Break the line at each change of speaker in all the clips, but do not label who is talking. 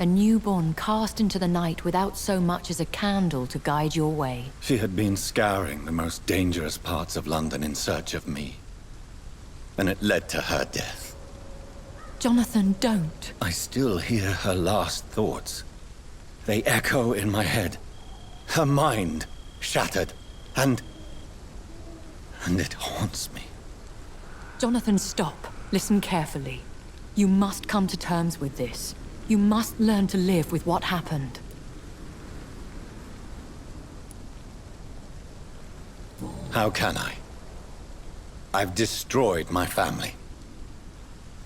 A newborn cast into the night without so much as a candle to guide your way.
She had been scouring the most dangerous parts of London in search of me. And it led to her death.
Jonathan, don't.
I still hear her last thoughts. They echo in my head. Her mind shattered, and it haunts me.
Jonathan, stop. Listen carefully. You must come to terms with this. You must learn to live with what happened.
How can I? I've destroyed my family.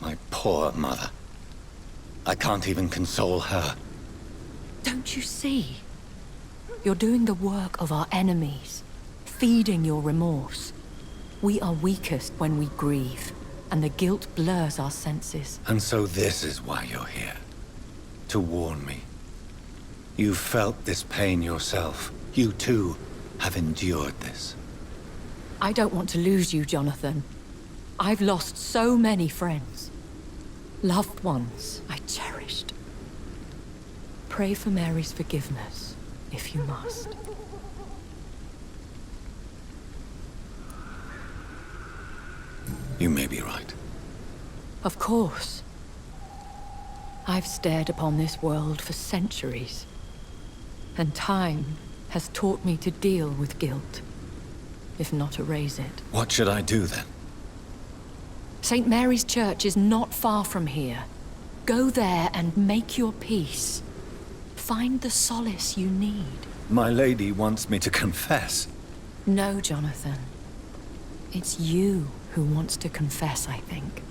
My poor mother. I can't even console her.
Don't you see? You're doing the work of our enemies, feeding your remorse. We are weakest when we grieve, and the guilt blurs our senses.
And so this is why you're here. To warn me. You've felt this pain yourself. You too have endured this.
I don't want to lose you, Jonathan. I've lost so many friends. Loved ones I cherished. Pray for Mary's forgiveness, if you must.
You may be right.
Of course. I've stared upon this world for centuries, and time has taught me to deal with guilt, if not erase it.
What should I do then?
St. Mary's Church is not far from here. Go there and make your peace. Find the solace you need.
My lady wants me to confess.
No, Jonathan. It's you who wants to confess, I think.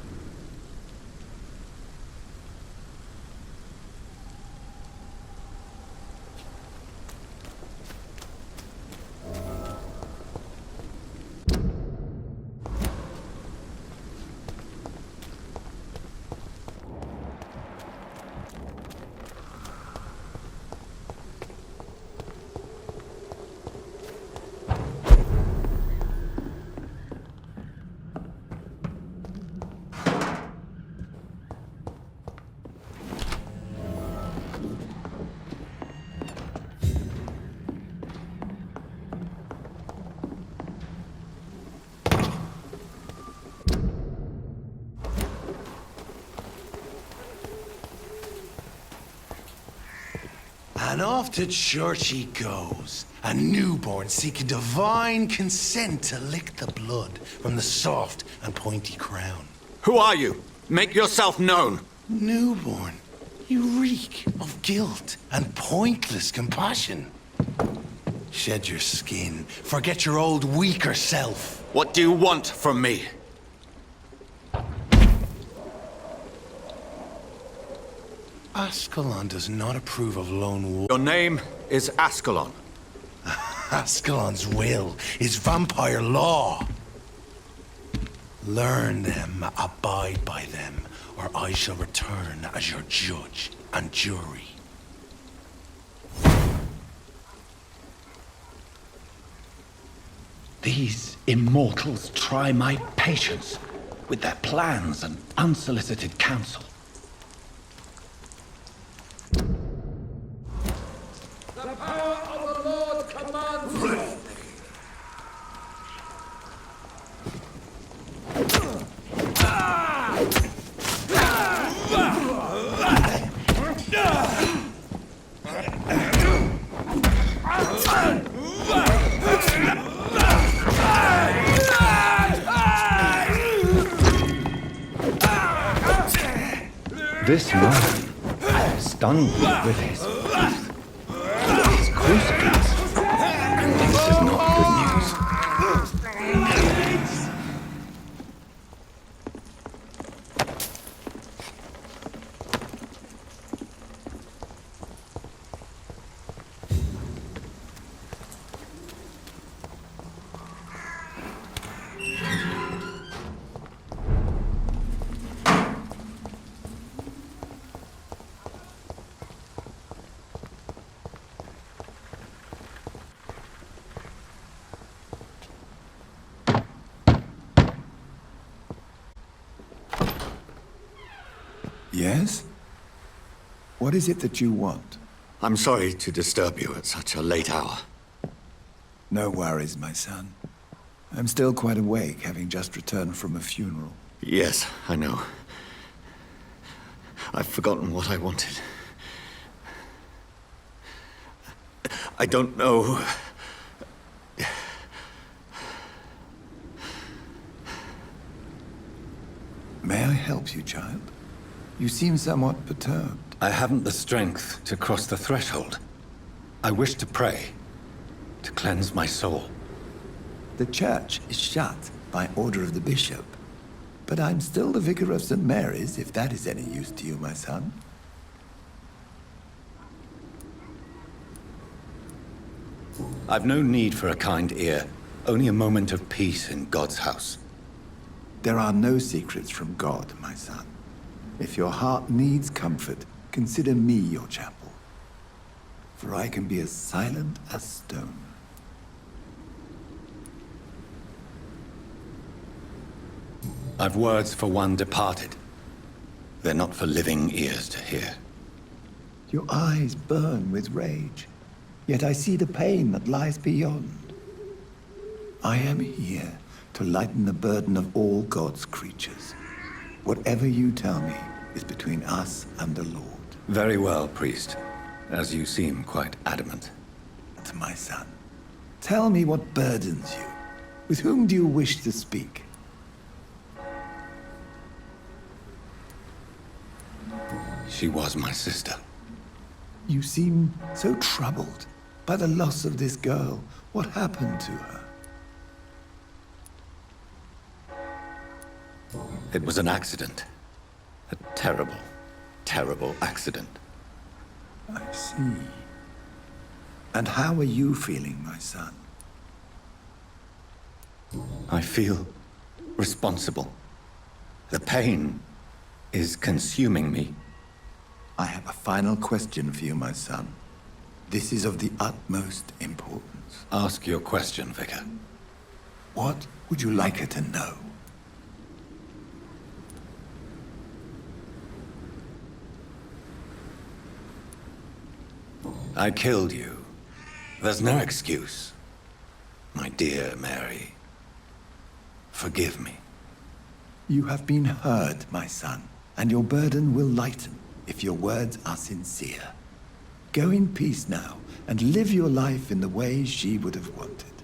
And off to church he goes, a newborn seeking divine consent to lick the blood from the soft and pointy crown.
Who are you? Make yourself known.
Newborn, you reek of guilt and pointless compassion. Shed your skin, forget your old weaker self.
What do you want from me?
Ascalon does not approve of lone wolf.
Your name is Ascalon.
Ascalon's will is vampire law. Learn them, abide by them, or I shall return as your judge and jury.
These immortals try my patience with their plans and unsolicited counsel.
The power of the Lord commands.
This man stunned me with his wrath, his crucifix. This is not good news.
Yes? What is it that you want?
I'm sorry to disturb you at such a late hour.
No worries, my son. I'm still quite awake, having just returned from a funeral.
Yes, I know. I've forgotten what I wanted. I don't know.
May I help you, child? You seem somewhat perturbed.
I haven't the strength to cross the threshold. I wish to pray, to cleanse my soul.
The church is shut by order of the bishop. But I'm still the vicar of St. Mary's, if that is any use to you, my son.
I've no need for a kind ear, only a moment of peace in God's house.
There are no secrets from God, my son. If your heart needs comfort, consider me your chapel. For I can be as silent as stone.
I've words for one departed. They're not for living ears to hear.
Your eyes burn with rage, yet I see the pain that lies beyond. I am here to lighten the burden of all God's creatures. Whatever you tell me is between us and the Lord.
Very well, priest, as you seem quite adamant.
To my son, tell me what burdens you. With whom do you wish to speak?
She was my sister.
You seem so troubled by the loss of this girl. What happened to her?
It was an accident. A terrible, terrible accident.
I see. And how are you feeling, my son?
I feel responsible. The pain is consuming me.
I have a final question for you, my son. This is of the utmost importance.
Ask your question, Vicar.
What would you like her to know?
I killed you. There's no excuse. My dear Mary, forgive me.
You have been heard, my son, and your burden will lighten if your words are sincere. Go in peace now, and live your life in the way she would have wanted.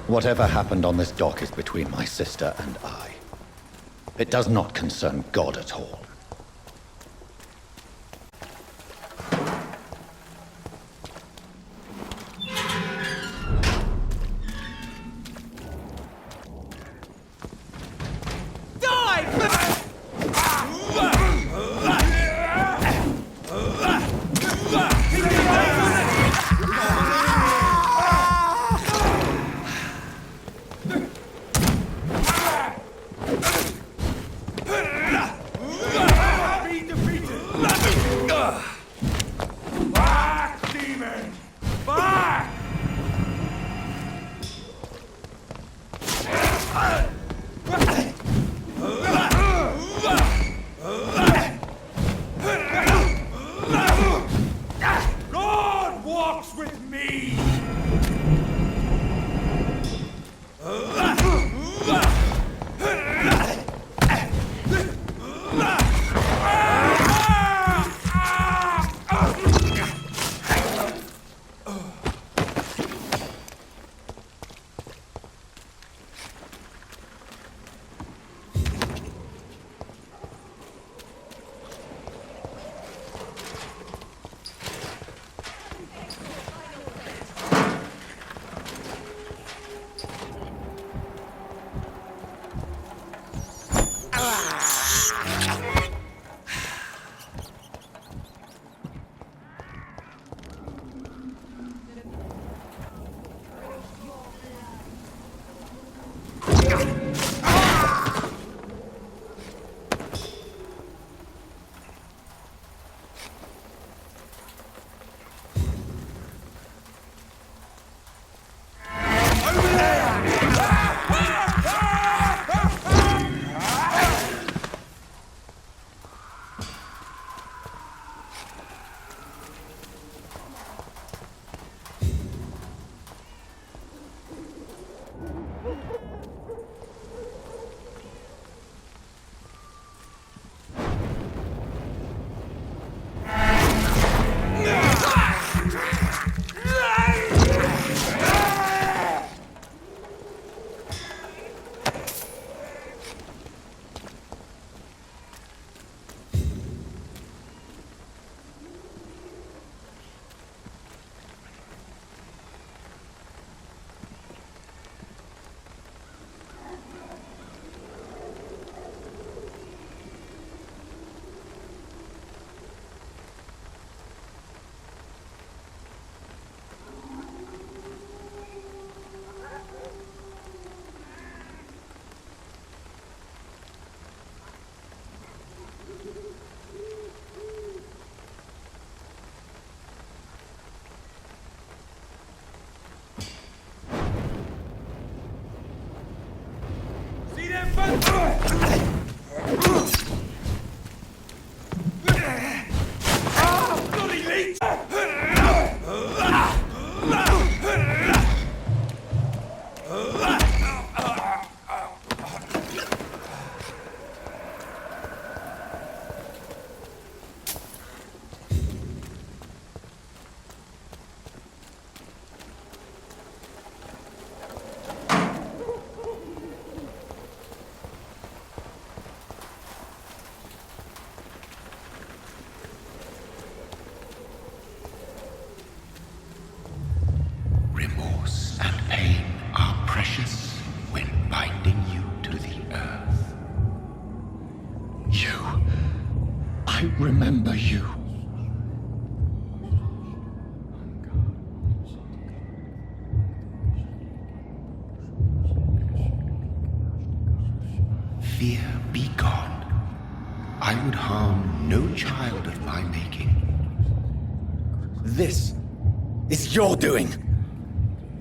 Whatever happened on this dock is between my sister and I. It does not concern God at all.
fear be gone. I would harm no child of my making.
This is your doing.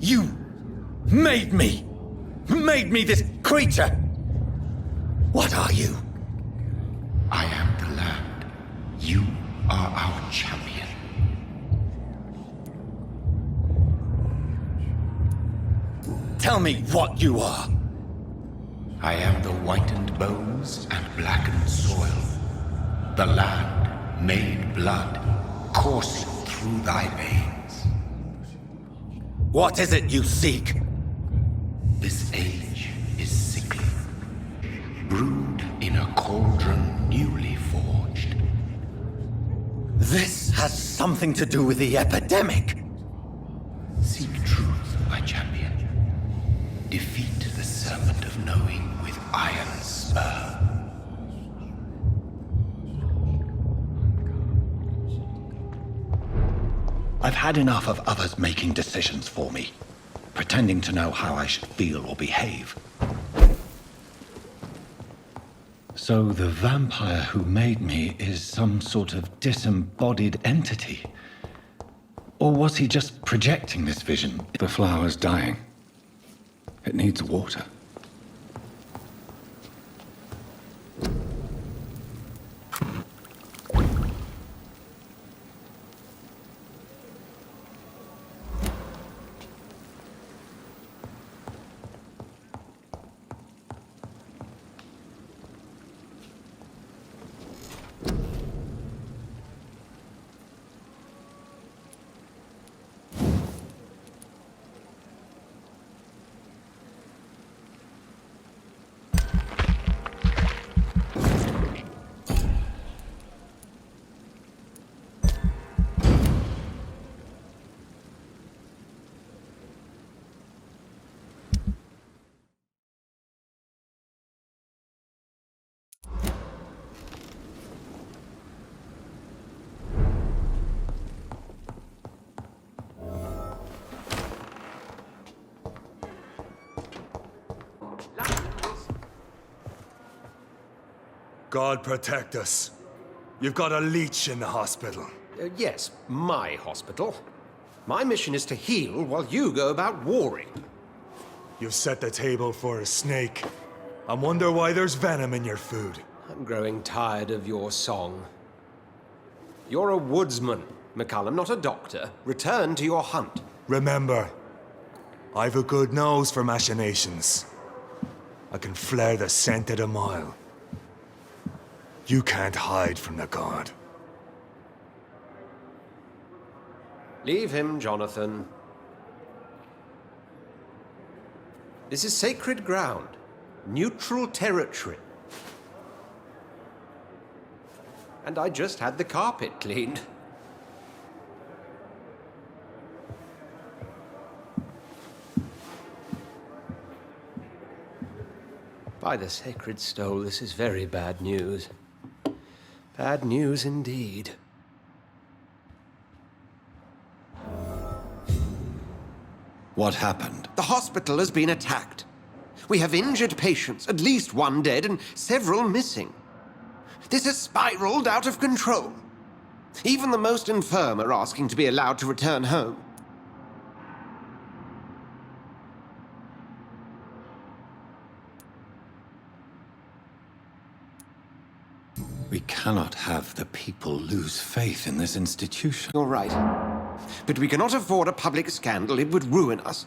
You made me. Made me this creature. What are you?
I am the land. You are our champion.
Tell me what you are.
I am the whitened bones and blackened soil. The land made blood coursing through thy veins.
What is it you seek?
This age is sickly, brewed in a cauldron newly forged.
This has something to do with the epidemic.
Seek truth, my champion. Defeat the serpent of knowing with iron spur.
I've had enough of others making decisions for me, pretending to know how I should feel or behave. So the vampire who made me is some sort of disembodied entity? Or was he just projecting this vision? The flower's dying. It needs water.
God protect us. You've got a leech in the hospital.
Yes, my hospital. My mission is to heal while you go about warring.
You've set the table for a snake. I wonder why there's venom in your food.
I'm growing tired of your song. You're a woodsman, McCallum, not a doctor. Return to your hunt.
Remember, I've a good nose for machinations. I can flare the scent at a mile. You can't hide from the god.
Leave him, Jonathan. This is sacred ground. Neutral territory. And I just had the carpet cleaned. By the sacred stole, this is very bad news. Bad news indeed.
What happened?
The hospital has been attacked. We have injured patients, at least one dead and several missing. This has spiraled out of control. Even the most infirm are asking to be allowed to return home.
We cannot have the people lose faith in this institution.
You're right. But we cannot afford a public scandal. It would ruin us.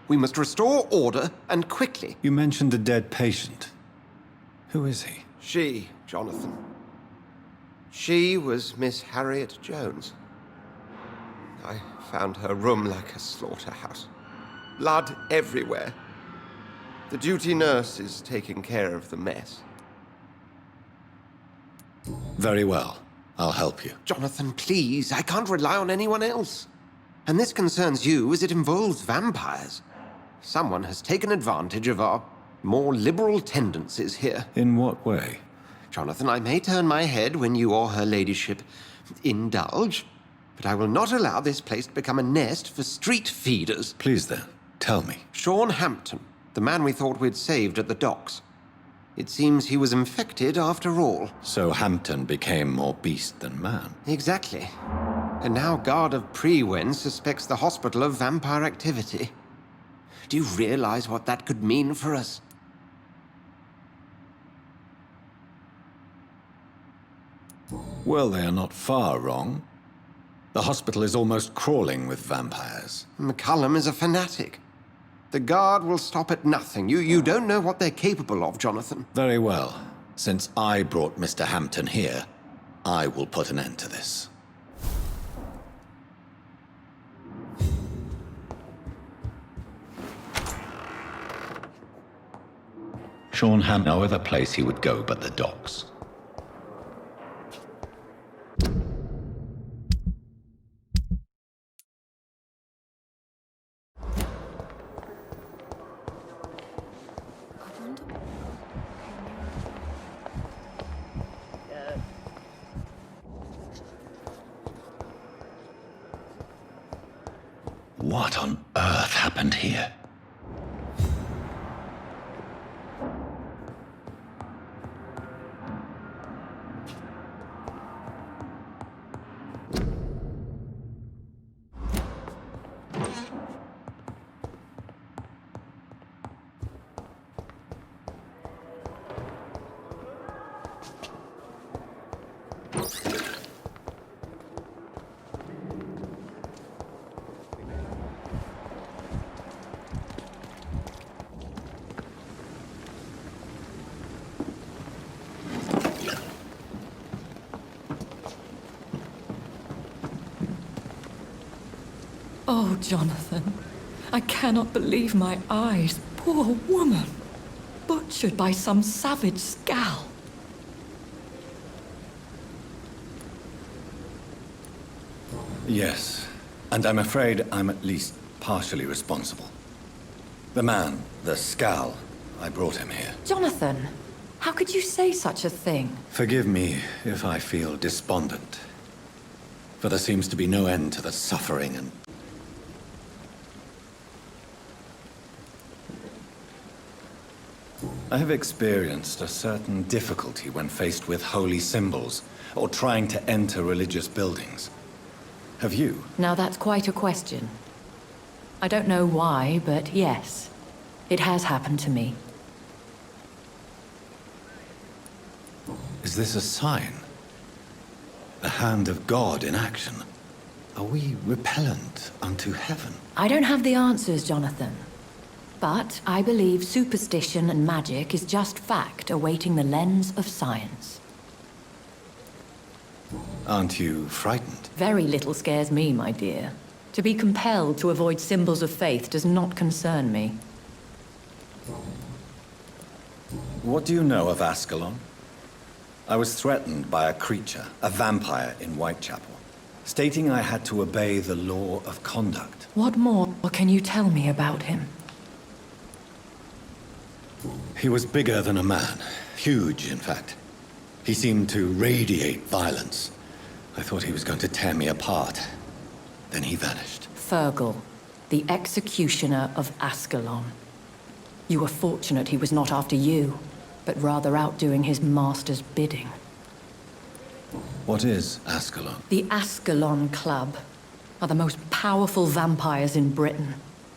We must restore order, and quickly.
You mentioned the dead patient. Who is he?
She, Jonathan. She was Miss Harriet Jones. I found her room like a slaughterhouse. Blood everywhere. The duty nurse is taking care of the mess.
Very well. I'll help you.
Jonathan, please. I can't rely on anyone else. And this concerns you as it involves vampires. Someone has taken advantage of our more liberal tendencies here.
In what way?
Jonathan, I may turn my head when you or her ladyship indulge, but I will not allow this place to become a nest for street feeders.
Please then, tell me.
Sean Hampton, the man we thought we'd saved at the docks. It seems he was infected after all.
So Hampton became more beast than man.
Exactly. And now Guard of Prewen suspects the hospital of vampire activity. Do you realize what that could mean for us?
Well, they are not far wrong. The hospital is almost crawling with vampires.
McCullum is a fanatic. The Guard will stop at nothing. You don't know what they're capable of, Jonathan.
Very well. Since I brought Mr. Hampton here, I will put an end to this.
Sean had no other place he would go but the docks. What on earth happened here?
Oh, Jonathan, I cannot believe my eyes. Poor woman, butchered by some savage scowl.
Yes, and I'm afraid I'm at least partially responsible. The man, the Scowl, I brought him here.
Jonathan, how could you say such a thing?
Forgive me if I feel despondent, for there seems to be no end to the suffering and... I have experienced a certain difficulty when faced with holy symbols or trying to enter religious buildings. Have you?
Now that's quite a question. I don't know why, but yes, it has happened to me.
Is this a sign? The hand of God in action? Are we repellent unto heaven?
I don't have the answers, Jonathan. But I believe superstition and magic is just fact awaiting the lens of science.
Aren't you frightened?
Very little scares me, my dear. To be compelled to avoid symbols of faith does not concern me.
What do you know of Ascalon? I was threatened by a creature, a vampire in Whitechapel, stating I had to obey the law of conduct.
What more can you tell me about him?
He was bigger than a man. Huge, in fact. He seemed to radiate violence. I thought he was going to tear me apart. Then he vanished.
Fergal, the executioner of Ascalon. You were fortunate he was not after you, but rather out doing his master's bidding.
What is Ascalon?
The Ascalon Club are the most powerful vampires in Britain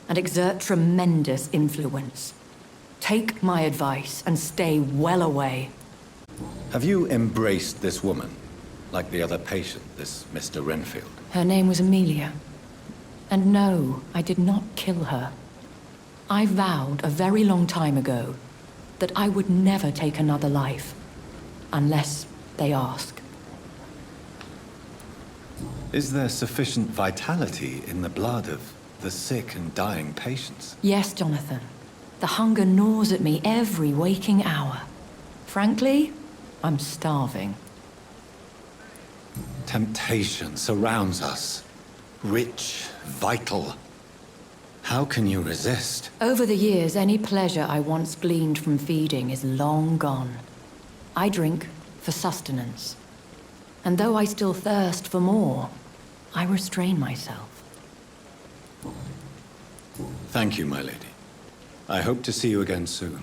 and exert tremendous influence. Take my advice and stay well away.
Have you embraced this woman? Like the other patient, this Mr. Renfield?
Her name was Amelia. And no, I did not kill her. I vowed a very long time ago that I would never take another life, unless they ask.
Is there sufficient vitality in the blood of the sick and dying patients?
Yes, Jonathan. The hunger gnaws at me every waking hour. Frankly, I'm starving.
Temptation surrounds us. Rich, vital. How can you resist?
Over the years, any pleasure I once gleaned from feeding is long gone. I drink for sustenance. And though I still thirst for more, I restrain myself.
Thank you, my lady. I hope to see you again soon.